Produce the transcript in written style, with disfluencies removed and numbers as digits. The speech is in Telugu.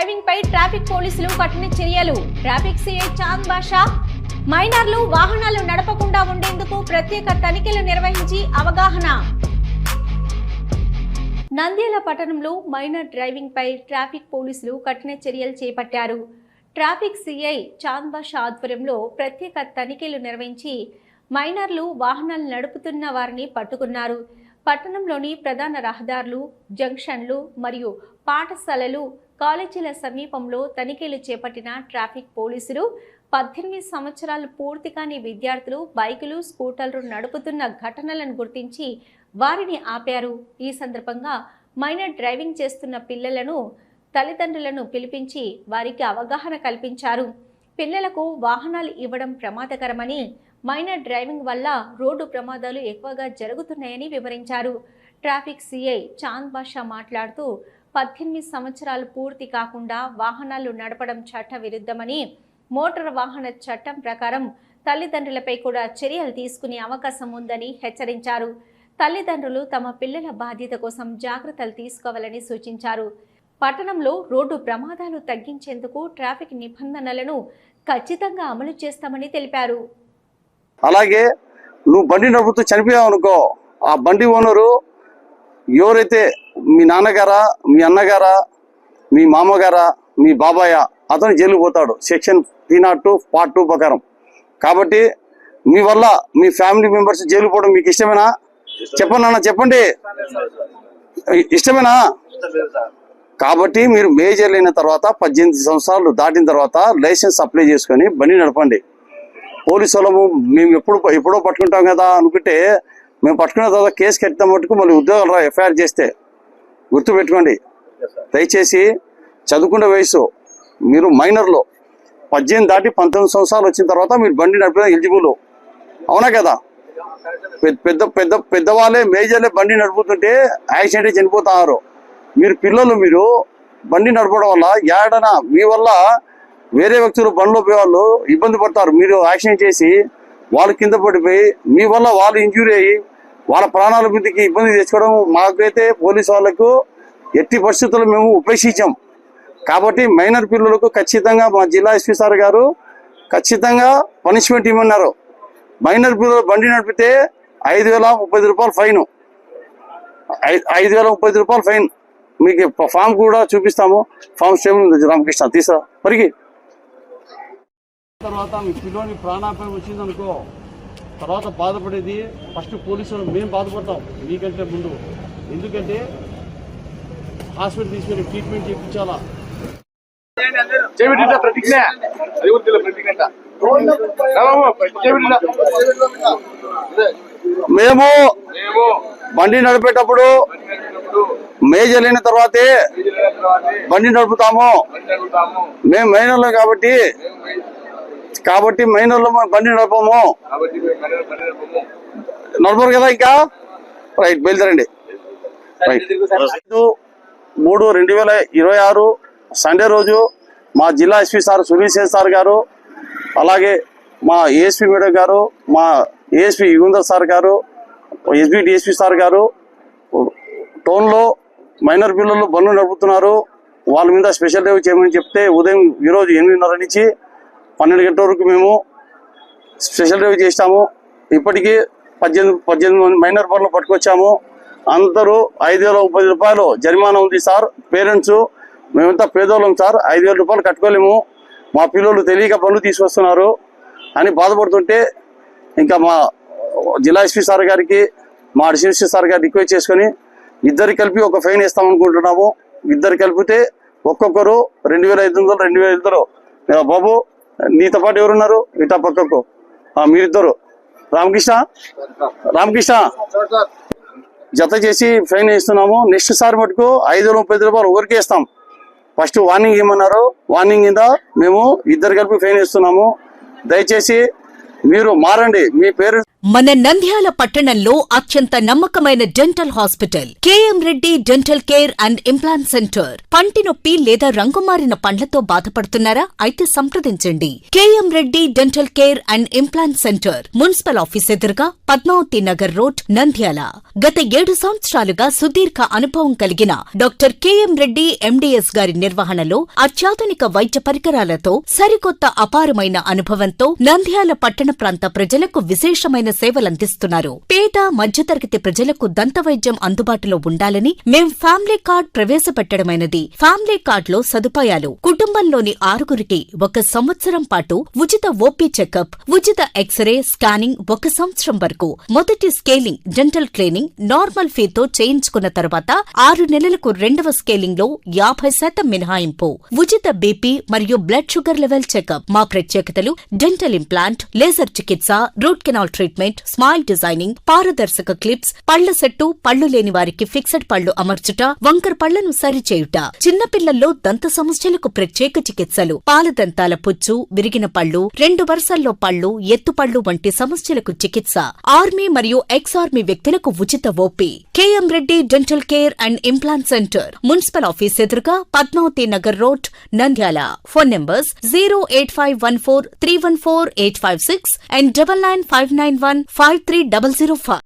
డ్రైవింగ్ పై ట్రాఫిక్ పోలీసులు కఠిన చర్యలు. ట్రాఫిక్ సిఐ చాంద్ బాషా మైనర్లు వాహనాలు నడపకుండా ఉండేందుకు ప్రత్యేక తనిఖీలు నిర్వహించి అవగాహన. నంద్యాల పట్టణంలో మైనర్ డ్రైవింగ్ పై ట్రాఫిక్ పోలీసులు కఠిన చర్యలు చేపట్టారు. ట్రాఫిక్ సిఐ చాంద్ బాషా ఆధ్వర్యంలో ప్రత్యేక తనిఖీలు నిర్వహించి మైనర్లు వాహనాలు నడుపుతున్న వారిని పట్టుకున్నారు. పట్టణంలోని ప్రధాన రహదారులు, జంక్షన్లు మరియు పాఠశాలలు, కాలేజీల సమీపంలో తనిఖీలు చేపట్టిన ట్రాఫిక్ పోలీసులు 18 సంవత్సరాలు పూర్తి కాని విద్యార్థులు బైకులు, స్కూటర్లు నడుపుతున్న ఘటనలను గుర్తించి వారిని ఆపారు. ఈ సందర్భంగా మైనర్ డ్రైవింగ్ చేస్తున్న పిల్లలను తల్లిదండ్రులను పిలిపించి వారికి అవగాహన కల్పించారు. పిల్లలకు వాహనాలు ఇవ్వడం ప్రమాదకరమని, మైనర్ డ్రైవింగ్ వల్ల రోడ్డు ప్రమాదాలు ఎక్కువగా జరుగుతున్నాయని వివరించారు. ట్రాఫిక్ సిఐ చాంద్ బాషా మాట్లాడుతూ 18 సంవత్సరాలు పూర్తి కాకుండా వాహనాలు నడపడం చట్ట విరుద్ధమని, మోటార్ వాహన చట్టం ప్రకారం తల్లిదండ్రులపై కూడా చర్యలు తీసుకునే అవకాశం ఉందని హెచ్చరించారు. తల్లిదండ్రులు తమ పిల్లల బాధ్యత కోసం జాగ్రత్తలు తీసుకోవాలని సూచించారు. పట్టణంలో రోడ్డు ప్రమాదాలు తగ్గించేందుకు ట్రాఫిక్ నిబంధనలను ఖచ్చితంగా అమలు చేస్తామని తెలిపారు. అలాగే నువ్వు బండి నడుపుతూ చనిపోయావు అనుకో, ఆ బండి ఓనరు ఎవరైతే మీ నాన్నగారా, మీ అన్నగారా, మీ మామగారా, మీ బాబాయ్, అతను జైలుకు పోతాడు సెక్షన్ 302 పార్ట్ 2 ప్రకారం. కాబట్టి మీ వల్ల మీ ఫ్యామిలీ మెంబర్స్ జైలుకు పోవడం మీకు ఇష్టమేనా? చెప్పండి అన్న, చెప్పండి, ఇష్టమేనా? కాబట్టి మీరు మేజర్ అయిన తర్వాత 18 సంవత్సరాలు దాటిన తర్వాత లైసెన్స్ అప్లై చేసుకొని బండి నడపండి. పోలీసు వాళ్ళము మేము ఎప్పుడో పట్టుకుంటాం కదా అనుకుంటే, మేము పట్టుకున్న తర్వాత కేసు కట్టిన మటుకు మళ్ళీ ఉద్యోగాలు ఎఫ్ఐఆర్ చేస్తే గుర్తుపెట్టుకోండి. దయచేసి చదువుకునే వయసు మీరు మైనర్లో 18 దాటి 19 సంవత్సరాలు వచ్చిన తర్వాత మీరు బండి నడిపిన ఎలిజిబుల్, అవునా కదా? పెద్దవాళ్ళే మేజర్లే బండి నడుపుతుంటే యాక్సిడెంట్ చనిపోతున్నారు. మీరు పిల్లలు మీరు బండి నడపడం వల్ల ఏడన మీ వల్ల వేరే వ్యక్తులు బండిలో పోయే వాళ్ళు ఇబ్బంది పడతారు. మీరు యాక్సిడెంట్ చేసి వాళ్ళు కింద పడిపోయి మీ వల్ల వాళ్ళు ఇంజూరీ అయ్యి వాళ్ళ ప్రాణాల మీదకి ఇబ్బంది తెచ్చుకోవడం మాకైతే పోలీసు వాళ్ళకు ఎట్టి పరిస్థితుల్లో మేము ఉపేక్షించాం. కాబట్టి మైనర్ పిల్లలకు ఖచ్చితంగా మా జిల్లా ఎస్పీ సార్ గారు ఖచ్చితంగా పనిష్మెంట్ ఇవ్వమన్నారు. మైనర్ పిల్లలు బండి నడిపితే 5,030 రూపాయలు ఫైన్, 5,030 రూపాయలు ఫైన్. మీకు ఫామ్ కూడా చూపిస్తాము. ఫామ్ స్టేబుల్ ఉంది రామకృష్ణ, తీసురా పరిగి. తర్వాత మీ పిల్లోని ప్రాణాపాయం వచ్చిందనుకో, తర్వాత బాధపడేది ఫస్ట్ పోలీసులు మేము బాధపడతాం మీకంటే ముందు. ఎందుకంటే హాస్పిటల్ తీసుకెళ్ళి ట్రీట్మెంట్ చేయించాలా. మేము బండి నడిపేటప్పుడు మేజర్ అయిన తర్వాతే బండి నడుపుతాము. మేము మైనర్లు కాబట్టి మైనర్లు బండి నడపము. నడపరు కదా ఇంకా. రైట్, బయలుదేరండి. 5/3/2026 సండే రోజు మా జిల్లా SP sir Sunil Sen sir గారు, అలాగే మా ఏఎస్పీ మేడం గారు, మా ఏఎస్పీ యుగంధర్ సార్ గారు, ఎస్బీ డిఎస్పీ సార్ గారు టౌన్లో మైనర్ పిల్లలు బండ్లు నడుపుతున్నారు, వాళ్ళ మీద స్పెషల్ డ్రైవ్ చేయమని చెప్తే ఉదయం ఈరోజు 8:30 నుంచి 12 గంటల వరకు మేము స్పెషల్ డ్రైవ్ చేస్తాము. ఇప్పటికీ 18 మైనర్ బండ్లు పట్టుకొచ్చాము. అందరూ 5,030 రూపాయలు జరిమానా ఉంది సార్. పేరెంట్స్ మేమంతా పేదోళ్ళం సార్, 5,000 రూపాయలు కట్టుకోలేము, మా పిల్లలు తెలియక బండ్లు తీసుకొస్తున్నారు అని బాధపడుతుంటే, ఇంకా మా జిల్లా ఎస్పీ సార్ గారికి, మా డిఎస్పీ సార్ గారికి రిక్వెస్ట్ చేసుకొని ఇద్దరు కలిపి ఒక ఫైన్ వేస్తామనుకుంటున్నాము. ఇద్దరు కలిపితే ఒక్కొక్కరు 2,500 2,500. బాబు నీతో పాటు ఎవరున్నారు? ఇటా పక్కకు మీరిద్దరు. రామకృష్ణ జత చేసి ఫైన్ వేస్తున్నాము. నెక్స్ట్ సార్ మటుకు 5,030 రూపాయలు ఒకరికి వేస్తాం. ఫస్ట్ వార్నింగ్ ఇవ్వమన్నారు, వార్నింగ్ కింద మేము ఇద్దరు కలిపి ఫైన్ వేస్తున్నాము. దయచేసి మీరు మారండి. మీ పేరెంట్స్ మన నంద్యాల పట్టణంలో అత్యంత నమ్మకమైన dental hospital KM Reddy dental care and implant centre. పంటి నొప్పి లేదా రంగుమారిన పండ్లతో బాధపడుతున్నారా? అయితే సంప్రదించండి. KM Reddy dental care and implant centre, municipal office ఎదురుగా, పద్మావతి నగర్ రోడ్, నంద్యాల. గత 7 సంవత్సరాలుగా సుదీర్ఘ అనుభవం కలిగిన డాక్టర్ కేఎం రెడ్డి ఎండిఎస్ గారి నిర్వహణలో అత్యాధునిక వైద్య పరికరాలతో సరికొత్త అపారమైన అనుభవంతో నంద్యాల పట్టణ ప్రాంత ప్రజలకు విశేషమైన సేవలందిస్తున్నారు. పేద మధ్యతరగతి ప్రజలకు దంతవైద్యం అందుబాటులో ఉండాలని మేం ఫ్యామిలీ కార్డ్ ప్రవేశపెట్టడమైనది. ఫ్యామిలీ కార్డ్ లో సదుపాయాలు: కుటుంబంలోని 6గురికి 1 సంవత్సరం పాటు ఉచిత ఓపీ చెకప్, ఉచిత ఎక్స్రే స్కానింగ్ 1 సంవత్సరం వరకు, మొదటి స్కేలింగ్ డెంటల్ క్లీనింగ్ నార్మల్ ఫీతో చేయించుకున్న తర్వాత 6 నెలలకు 2వ స్కేలింగ్ లో 50% మినహాయింపు, ఉచిత బీపీ మరియు బ్లడ్ షుగర్ లెవెల్ చెకప్. మా ప్రత్యేకతలు: డెంటల్ ఇంప్లాంట్, లేజర్ చికిత్స, root canal treatment, smile designing, పారదర్శక క్లిప్స్, పళ్ల సెట్టు, పళ్లు లేని వారికి ఫిక్స్డ్ పళ్లు అమర్చుట, వంకర పళ్లను సరిచేయుట, చిన్నపిల్లల్లో దంత సమస్యలకు ప్రత్యేక చికిత్సలు, పాలదంతాల పుచ్చు, విరిగిన పళ్లు, 2 వరుసల్లో పళ్లు, ఎత్తుపళ్లు వంటి సమస్యలకు చికిత్స, ఆర్మీ మరియు ఎక్స్ ఆర్మీ వ్యక్తులకు ఉచిత OP. KM Reddy dental care and implant centre, municipal office ఎదురుగా, Padmavati Nagar road, Nandyal. Phone numbers 08514314856 and 9959153005.